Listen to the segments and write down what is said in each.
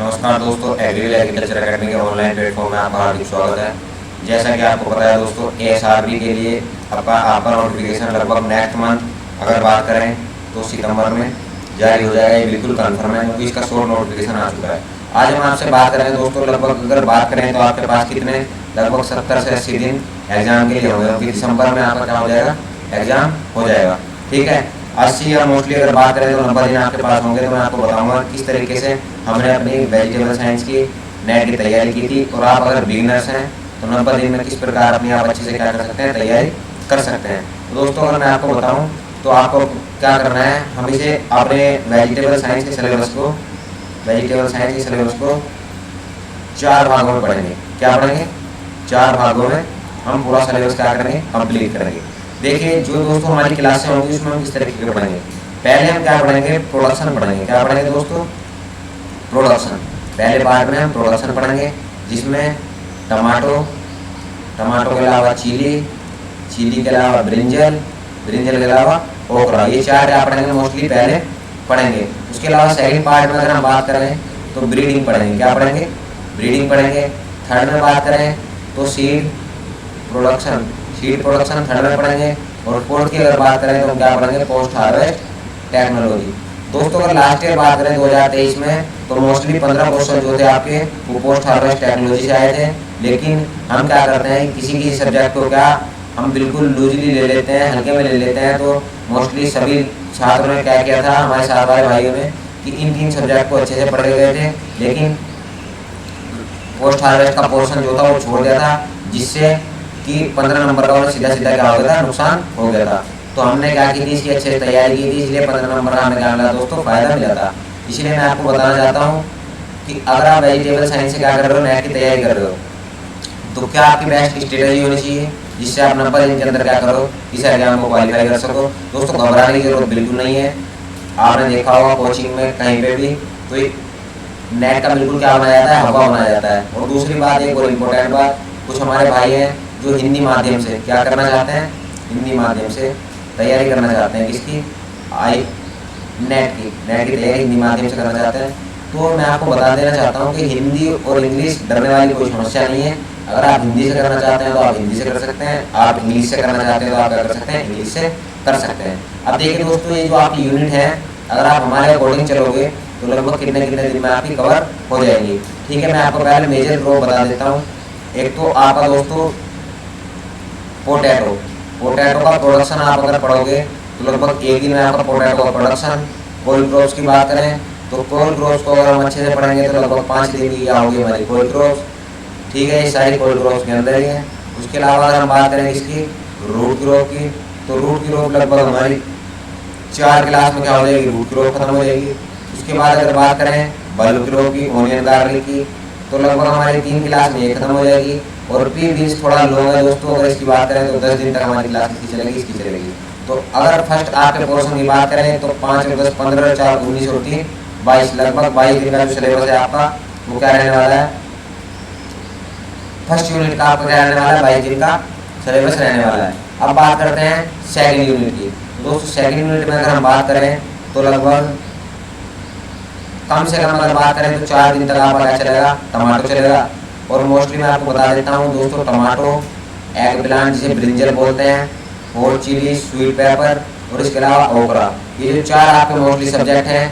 नमस्कार दोस्तों, agriculture academy के ऑनलाइन प्लेटफॉर्म में आपका हार्दिक स्वागत है। जैसा कि आपको पता है दोस्तों, एएसआरबी के लिए आपका नोटिफिकेशन लगभग नेक्स्ट मंथ अगर बात करें तो सितंबर में जारी हो जाएगा। ये बिल्कुल कन्फर्म है क्योंकि इसका शॉर्ट नोटिफिकेशन आ चुका है। आज हम आपसे बात करें दोस्तों, लगभग अगर बात करें तो आपके पास कितने लगभग 70 से 80 दिन एग्जाम के लिए होंगे, क्योंकि दिसंबर में आपका क्या हो जाएगा, एग्जाम हो जाएगा। ठीक है, 80 या मोस्टली अगर बात करें तो 90 दिन आपके पास होंगे। तो मैं आपको बताऊंगा किस तरीके से हमने अपनी वेजिटेबल साइंस की नेट की तैयारी की थी। और आप अगर बिगिनर्स हैं तो 90 दिन में किस प्रकार अपनी आप अच्छे से क्या कर सकते हैं, तैयारी कर सकते हैं। तो दोस्तों अगर मैं आपको बताऊं तो आपको क्या करना है, हम इसे अपने वेजिटेबल साइंस के सिलेबस को 4 भागों में पढ़ेंगे। क्या पढ़ेंगे? 4 भागों में हम पूरा सिलेबस क्या करेंगे, कंप्लीट करेंगे। देखिए जो दोस्तों हमारी क्लासें होंगी उसमें हम किस तरीके के पढ़ेंगे। पहले हम क्या पढ़ेंगे, प्रोडक्शन पढ़ेंगे। क्या पढ़ेंगे दोस्तों? प्रोडक्शन। पहले पार्ट में हम प्रोडक्शन पढ़ेंगे, जिसमें टमाटो के अलावा चिली के अलावा ब्रिंजल के अलावा ओकरा, ये 4 क्या पढ़ेंगे, मोस्टली पहले पढ़ेंगे। उसके अलावा सेकंड पार्ट में अगर हम बात करें तो ब्रीडिंग पढ़ेंगे। क्या पढ़ेंगे? ब्रीडिंग पढ़ेंगे। थर्ड में बात करें तो सीड प्रोडक्शन थर्ड में पढ़ेंगे। और फोर्थ की अगर बात करें तो हम क्या पढ़ेंगे, पोस्ट हार्वेस्ट टेक्नोलॉजी। दोस्तों अगर लास्ट ईयर बात करें 2023 में तो मोस्टली 15 क्वेश्चन जो थे आपके वो पोस्ट हार्वेस्ट टेक्नोलॉजी से आए थे। लेकिन हम क्या करते हैं, किसी सब्जेक्ट को क्या हम बिल्कुल लूजली ले लेते हैं, हल्के में ले लेते हैं। तो मोस्टली सभी छात्रों ने क्या किया था, हमारे साथ वाले भाइयों ने, कि इन 3 सब्जेक्ट को अच्छे से पढ़ गए थे, लेकिन पोस्ट हार्वेस्ट का पोर्शन जो था वो छोड़ दिया था, जिससे कि 15 नंबर का सीधा क्या हो गया था, नुकसान हो गया था। तो हमने क्या की थी, इसकी अच्छे से तैयारी की थी, इसलिए 15 नंबर का हमें क्या मिला दोस्तों, फायदा मिला था। इसलिए मैं आपको बताना चाहता हूँ कि अगर आप वेजिटेबल साइंस से क्या कर रहे हो, नेट की तैयारी कर रहे हो, तो क्या आपकी बेस्ट स्ट्रेटेजी होनी चाहिए जिससे आप 90 दिन के अंदर क्या करो, इस एग्जाम को क्वालिफाई कर सको। दोस्तों घबराने की जरूरत बिल्कुल नहीं है। आपने देखा होगा कोचिंग में कहीं पे भी तो नेट का बिल्कुल क्या बनाया जाता है, हवा बनाया जाता है। और दूसरी बात, एक और इम्पोर्टेंट बात, कुछ हमारे भाई हैं जो हिंदी माध्यम से क्या करना चाहते हैं, हिंदी माध्यम से तैयारी करना चाहते हैं। किसकी? नेट की तैयारी हिंदी माध्यम से करना चाहते हैं। तो मैं आपको बता देना चाहता हूँ कि हिंदी और इंग्लिश डरने वाली कोई समस्या नहीं है। अगर आप हिंदी से करना चाहते हैं तो आप हिंदी से कर सकते हैं, आप इंग्लिश से करना चाहते हैं तो आप क्या कर सकते हैं, इंग्लिश से कर सकते हैं। अब देखिए दोस्तों, ये जो आपकी यूनिट है, अगर आप हमारे अकॉर्डिंग चलोगे तो लगभग कितने दिन में आपकी कवर हो जाएगी। ठीक है, मैं आपको पहले मेजर ग्रुप बता देता हूँ। एक तो आपका दोस्तों पोटैटो का प्रोडक्शन आप अगर पढ़ोगे तो लगभग एक दिन में आपका पोटैटो का प्रोडक्शन। कोल्ड क्रॉप्स की बात करें तो कोल्ड क्रॉप्स को अगर हम अच्छे से पढ़ेंगे तो लगभग 5 दिन की होगी हमारी कोल्ड क्रॉप्स। ठीक है, ये सारी कोल्ड क्रॉप्स के अंदर ही है। उसके अलावा अगर हम बात करें इसकी रूट क्रॉप की, तो रूट क्रॉप लगभग हमारी 4 क्लास में क्या हो जाएगी, रूट क्रॉप खत्म हो जाएगी। उसके बाद अगर बात करें बल्ब क्रॉप की, ऑनियन गार्लिक की, तो लगभग हमारी 3 क्लास में ये खत्म हो जाएगी। और पी बीन्स थोड़ा लो है दोस्तों, अगर इसकी बात करें तो 10 दिन तक हमारी क्लास इसकी चलेगी। तो अगर फर्स्ट आपके पोर्शन की बात करें तो 5 और 10 15 4 19 और 3 22, लगभग 22 दिन का जो सिलेबस है आपका वो क्या रहने वाला है, फर्स्ट यूनिट का आपका क्या रहने वाला है, 22 दिन का सिलेबस रहने वाला है। अब बात करते हैं सेकंड यूनिट की। दोस्तों सेकंड यूनिट में अगर हम बात करें तो लगभग कम से कम अगर बात करें तो 4 दिन तक आपका क्या चलेगा, टमाटो चलेगा। और मोस्टली मैं आपको बता देता हूँ दोस्तों, टमाटो, एग प्लांट जिसे ब्रिंजल बोलते हैं, हॉट चिली, स्वीट पेपर और इसके अलावा ओकरा, ये जो 4 आपके मोस्टली सब्जेक्ट हैं,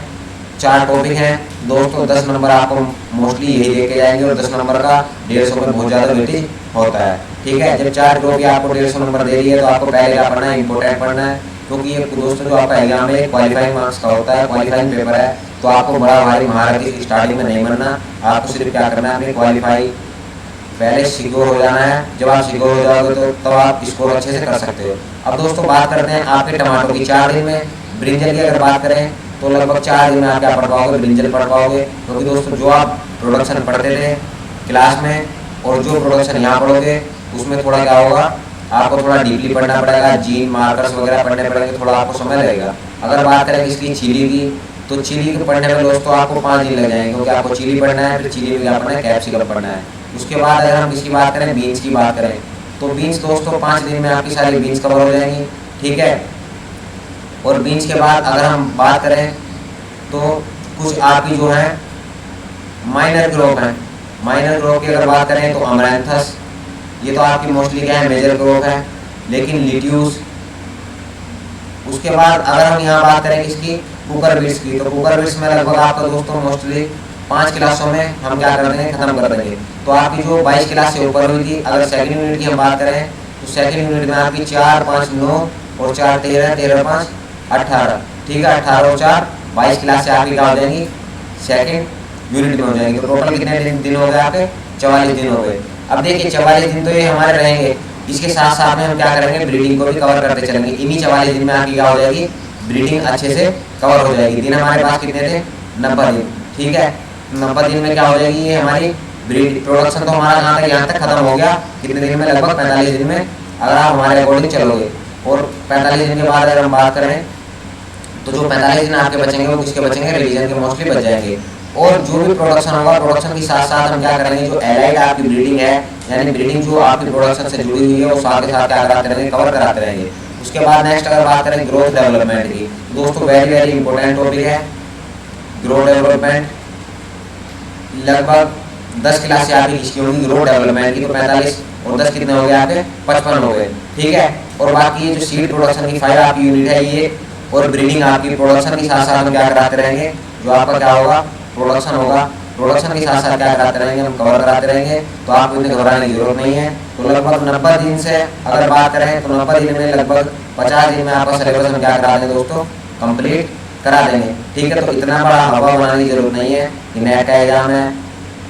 4 टॉपिक हैं दोस्तों। 10 नंबर आपको मोस्टली यही लेके जाएंगे और 10 नंबर का 150 में बहुत ज़्यादा वेटेज होता है। ठीक है, जब 4 टॉपिक आपको 150 नंबर दे रही है तो आपको पहले क्या पढ़ना है, इंपॉर्टेंट पढ़ना है। क्योंकि ये दोस्तों जो आपका एग्जाम है क्वालिफाइंग मार्क्स का होता है, क्वालिफाइंग पेपर है। तो आपको बड़ा भारी महारथी स्टार्टिंग में नहीं बनना, आपको सिर्फ क्या करना है, अपनी क्वालिफाई पहले सिक्योर हो जाना है। जब आप सिक्योर हो जाओगे तो तब आप स्कोर अच्छे से कर सकते हो। अब दोस्तों बात करते हैं आपके टमाटो की। 4 दिन में ब्रिंजल की अगर बात करें तो लगभग 4 दिन में आप क्या पढ़ पाओगे, ब्रिंजल पढ़ पाओगे। क्योंकि दोस्तों जो आप प्रोडक्शन पढ़ते थे क्लास में और जो प्रोडक्शन यहाँ पढ़ोगे उसमें थोड़ा क्या होगा, आपको थोड़ा डीपली पढ़ना पड़ेगा, जीन मार्कर्स वगैरह पढ़ने पड़ेंगे, थोड़ा आपको समय लगेगा। अगर बात करें इसकी चिली की, तो चिली को पढ़ने में दोस्तों आपको 5 दिन लग जाएंगे, क्योंकि आपको चिली पढ़ना है, फिर चिली में क्या पढ़ना है, कैप्सिकम पढ़ना है। उसके बाद अगर हम इसकी बात करें, बीन्स की बात करें, तो बीन्स दोस्तों 5 दिन में आपकी सारी बीन्स कवर हो जाएंगी। ठीक है, और बीन्स के बाद अगर हम बात करें तो कुछ आपकी जो है माइनर ग्रुप है। माइनर ग्रुप की अगर बात करें तो अमरैंथस, ये तो आपकी मोस्टली क्या है, मेजर ग्रुप है। लेकिन लिट्यूस, उसके बाद अगर हम यहाँ बात करें इसकी कुकरबिट्स की, तो कुकरबिट्स में लगभग आपका दोस्तों मोस्टली 5 क्लासों में हम क्या कर देंगे, खत्म कर देंगे। तो आपकी जो 22 क्लास से ऊपर हुई थी, अगर सेकंड यूनिट की हम बात करें तो सेकंड यूनिट में आपकी 4 5 9 और 4 13, 13 5 18, ठीक है, 18 और 4 22 क्लास से आपकी क्या हो जाएंगी, सेकंड यूनिट में हो जाएंगी। तो टोटल कितने दिन हो गए आपके, 44 दिन हो गए। अब देखिए 44 दिन तो ये हमारे रहेंगे, इसके साथ साथ में हम क्या करेंगे, ब्रीडिंग को भी कवर करते चलेंगे। इन्हीं 44 दिन में आपकी क्या हो जाएगी, ब्रीडिंग अच्छे से कवर हो जाएगी। दिन हमारे पास कितने थे, 90 दिन, ठीक है। 90 दिन में क्या हो जाएगी ये हमारी ब्रीड प्रोडक्शन, तो हमारा यहाँ तक खत्म हो गया। कितने दिन में, लगभग 45 दिन में अगर आप हमारे अकॉर्डिंग चलोगे। और 45 दिन के बाद अगर हम बात करें तो जो 45 दिन आपके बचेंगे वो किसके बचेंगे, रिलीजन के मोस्टली बच जाएंगे। और जो भी प्रोडक्शन होगा, प्रोडक्शन के साथ साथ हम क्या करेंगे, जो एलाइड आपकी ब्रीडिंग है, यानी ब्रीडिंग जो आपकी प्रोडक्शन से जुड़ी हुई है, वो साथ के साथ क्या कराते रहेंगे, कवर कराते रहेंगे। उसके बाद नेक्स्ट अगर बात करें ग्रोथ डेवलपमेंट की, दोस्तों वेरी वेरी इंपॉर्टेंट टॉपिक है ग्रोथ डेवलपमेंट। लगभग 10 क्लास से आपकी किसकी होगी, ग्रोथ डेवलपमेंट की, तो 45 और 10 कितने हो गए आपके, 55 हो गए, ठीक है। और बाकी ये जो सीड प्रोडक्शन की 5 आपकी यूनिट है ये, और ब्रीडिंग आपकी प्रोडक्शन के साथ साथ हम क्या कराते रहेंगे, जो आपका क्या होगा, प्रोडक्शन होगा, प्रोडक्शन के साथ साथ क्या कराते रहेंगे, हम कवर कराते रहेंगे। तो आपको इतने घबराने की जरूरत नहीं है। तो लगभग 90 दिन से अगर बात करें तो 90 दिन में लगभग 50 दिन में आपका सिलेबस हम क्या करा देंगे दोस्तों, कंप्लीट करा देंगे, ठीक है। तो इतना बड़ा हवा बनाने की जरूरत नहीं है, नेट का एग्जाम है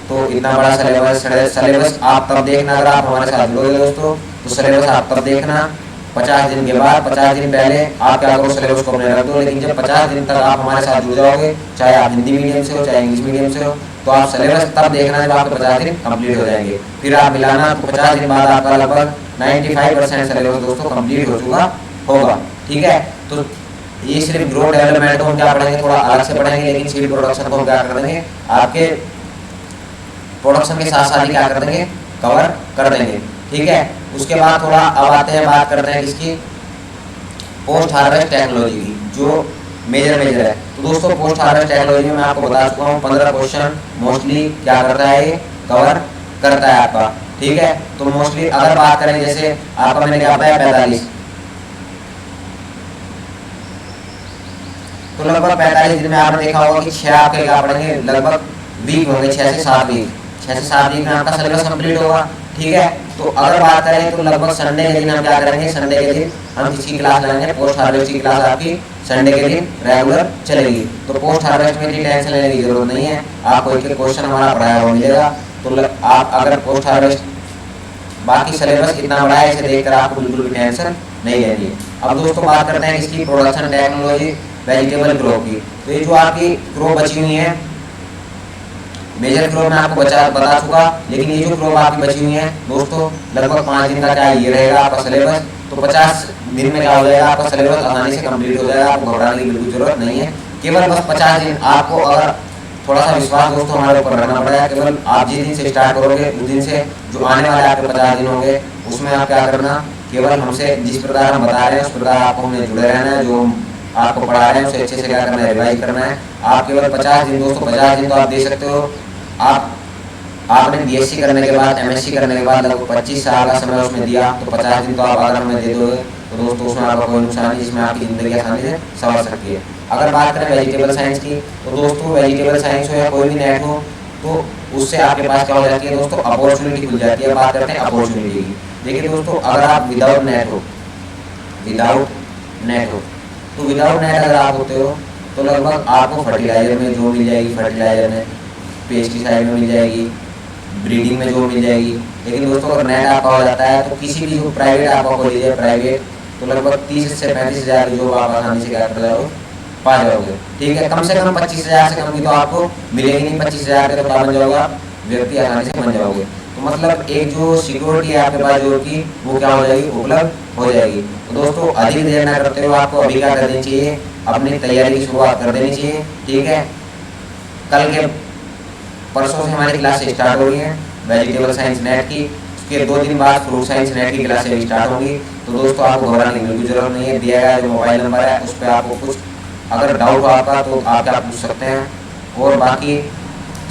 तो इतना बड़ा सिलेबस आप तब देखना, अगर आप हमारे साथ जुड़ोगे दोस्तों तो सिलेबस आप तब देखना 50 दिन के बाद। 50 दिन पहले आप क्या करो, सिलेबस को अपने रख दो, लेकिन जब 50 दिन तक आप हमारे साथ जुड़ जाओगे, चाहे आप हिंदी मीडियम से हो चाहे इंग्लिश मीडियम से हो, तो आप सिलेबस तब देखना जब आपके 50 दिन कंप्लीट हो जाएंगे। फिर आप मिलाना तो 50 दिन बाद आपका लगभग 95% सिलेबस दोस्तों कंप्लीट हो चुका होगा, ठीक है। तो ये सिर्फ ग्रोथ डेवलपमेंट को हम क्या पढ़ेंगे, थोड़ा अलग से पढ़ेंगे, लेकिन सीड प्रोडक्शन को हम क्या कर देंगे, आपके प्रोडक्शन के साथ साथ ही क्या कर देंगे, कवर कर देंगे, ठीक है। उसके बाद थोड़ा अब आते हैं, बात करते हैं किसकी, पोस्ट हार्वेस्ट टेक्नोलॉजी की, जो मेजर है। तो दोस्तों पोस्ट हार्वेस्ट टेक्नोलॉजी में मैं आपको बता चुका हूँ 15 क्वेश्चन मोस्टली क्या करता है, ये कवर करता है आपका, ठीक है। तो मोस्टली अगर बात करें जैसे आपका मैंने क्या बताया 45, तो लगभग 45 दिन में आपने देखा होगा कि 6 आपके क्या पढ़ेंगे, लगभग वीक होंगे, 6 से 7 वीक, 6 से 7 वीक में आपका सिलेबस कंप्लीट होगा, ठीक है। तो अगर बात करें तो लगभग संडे के दिन हम क्या करेंगे, संडे के दिन हम किसकी क्लास लेंगे, पोस्ट हार्वेस्ट की क्लास आपकी संडे के दिन रेगुलर चलेगी। तो पोस्ट हार्वेस्ट में इतनी टेंशन लेने की जरूरत नहीं है, आपको एक क्वेश्चन हमारा पढ़ाया हुआ मिलेगा। तो आप अगर पोस्ट हार्वेस्ट, बाकी सिलेबस इतना बड़ा है, इसे देखकर आपको बिल्कुल भी टेंशन नहीं लेनी है। अब दोस्तों बात करते हैं इसकी प्रोडक्शन टेक्नोलॉजी वेजिटेबल ग्रो की। तो ये जो आपकी ग्रो बची हुई है, मेजर ग्रो में आपको बता चुका, लेकिन ये जो ग्रो आपकी बची हुई है दोस्तों, लगभग 5 दिन का क्या ये रहेगा आपका सिलेबस। तो 50 दिन में क्या हो जाएगा, आपका सिलेबस आसानी से कंप्लीट हो जाएगा, आपको घबराने की बिल्कुल जरूरत नहीं है। केवल बस 50 दिन आपको, अगर थोड़ा सा विश्वास दोस्तों हमारे ऊपर रखना पड़ेगा, केवल आप जिस दिन से स्टार्ट करोगे उस दिन से जो आने वाले आपके 50 दिन होंगे उसमें आप क्या करना, केवल हमसे जिस प्रकार हम बता रहे हैं उस प्रकार आपको हमें जुड़े रहना है, जो आपको पढ़ा रहे हैं उसे अच्छे से क्या करना है, रिवाइज करना है। आप केवल 50 दिन दोस्तों, 50 दिन तो आप दे सकते हो। आपने बीएससी करने के बाद, एमएससी करने के बाद लगभग 25 साल का समय उसमें दिया, तो 50 दिन तो आप अगर हमें दे दोगे तो दोस्तों उसमें आपका कोई नुकसान नहीं, जिसमें आपकी ज़िंदगी आसानी से संवर सकती है। अगर बात करें वेजिटेबल साइंस की, तो दोस्तों वेजिटेबल साइंस हो या कोई भी नेट हो, तो उससे आपके पास क्या हो जाती है दोस्तों, अपॉर्चुनिटी खुल जाती है। बात करते हैं अपॉर्चुनिटी की। देखिए दोस्तों, अगर आप विदाउट नेट हो, तो विदाउट नेट अगर आप होते हो तो लगभग आपको फर्टिलाइजर में जो मिल जाएगी, फर्टिलाइजर में, पेस्टिसाइड में मिल जाएगी, ब्रीडिंग में जो मिल जाएगी। लेकिन दोस्तों अगर नेट आपका हो जाता है तो किसी भी जो प्राइवेट आपका खोल लीजिए प्राइवेट, तो लगभग 30 से 35 हज़ार की जॉब आप आसानी से क्या कर जाओगे, पा जाओगे, ठीक है। कम से कम 25 हज़ार से कम की तो आपको मिलेगी नहीं। 25 हज़ार के तो क्या बन जाओगे आप, व्यक्ति आसानी से बन जाओगे। तो मतलब एक जो सिक्योरिटी है आपके पास जो की, वो क्या हो जाएगी, उपलब्ध हो जाएगी। तो दोस्तों अधिक देर ना करते हुए आपको अभी क्या कर देनी चाहिए, अपनी तैयारी की शुरुआत कर देनी चाहिए, ठीक है। कल के परसों से हमारी क्लासें स्टार्ट हो रही हैं वेजिटेबल साइंस नेट की, उसके 2 दिन बाद फ्रूट साइंस नेट की क्लासें भी स्टार्ट होंगी। तो दोस्तों आपको घबराने की बिल्कुल जरूरत नहीं है, दिया गया जो मोबाइल नंबर है उस पर आपको कुछ अगर डाउट हो आपका तो आप क्या पूछ सकते हैं। और बाकी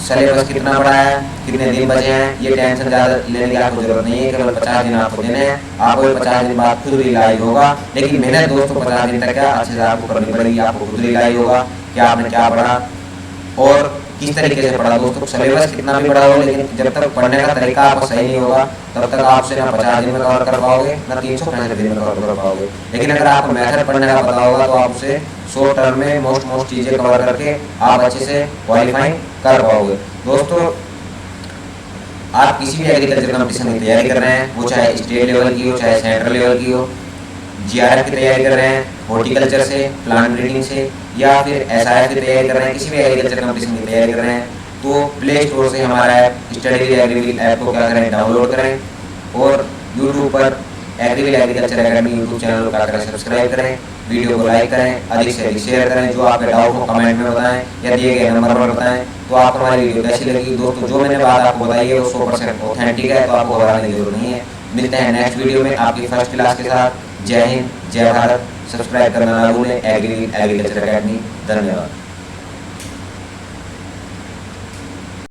सिलेबस कितना बड़ा है, कितने दिन बचे हैं, ये टेंशन ज़्यादा लेने की आपको जरूरत नहीं है। केवल 50 दिन आपको देने हैं, आपको 50 दिन बाद खुद रियलाइज होगा। लेकिन मेहनत दोस्तों 50 दिन तक क्या अच्छे से आपको करनी पड़ेगी, आपको खुद रियलाइज होगा कि आपने क्या पढ़ा और किस तरीके से पढ़ा। दोस्तों सिलेबस कितना भी बड़ा हो, लेकिन जब तक पढ़ने का तरीका आपका सही नहीं होगा तब तक आप उसे ना 50 दिन में कवर कर पाओगे ना 365 दिन में कवर कर पाओगे। लेकिन अगर आपको मेथड पढ़ने का पता होगा तो आप उसे शॉर्ट टर्म में मोस्ट चीज़ें कवर करके आप अच्छे से क्वालिफाई कर पाओगे। दोस्तों आप किसी भी एग्रीकल्चर कंपटीशन की तैयारी कर रहे हैं, वो चाहे स्टेट लेवल की हो चाहे सेंट्रल लेवल की हो, जीआरएफ की तैयारी कर रहे हैं, हॉर्टिकल्चर से, प्लांट ब्रीडिंग से, या फिर एसआईएफ की तैयारी कर रहे हैं, किसी भी एग्रीकल्चर कंपटीशन की तैयारी कर रहे हैं, तो प्ले स्टोर से हमारा ऐप स्टडी एग्रीविल ऐप को क्या करें, डाउनलोड करें और यूट्यूब पर एग्रीविल एग्रीकल्चर एकेडमी यूट्यूब चैनल को क्या करें, सब्सक्राइब करें, वीडियो को लाइक करें, अधिक से अधिक शेयर करें, जो आपके डाउट हो कमेंट में बताएं या दिए गए नंबर पर बताएं। तो आपको हमारी वीडियो कैसी लगी। दोस्तों जो मैंने बात आपको बताई है वो 100% ऑथेंटिक है, तो आपको घबराने की जरूरत नहीं है। मिलते हैं नेक्स्ट वीडियो में आपकी फर्स्ट क्लास के साथ। जय हिंद, जय भारत। सब्सक्राइब करना ना भूलें एग्रीविल एग्रीकल्चर एकेडमी। धन्यवाद।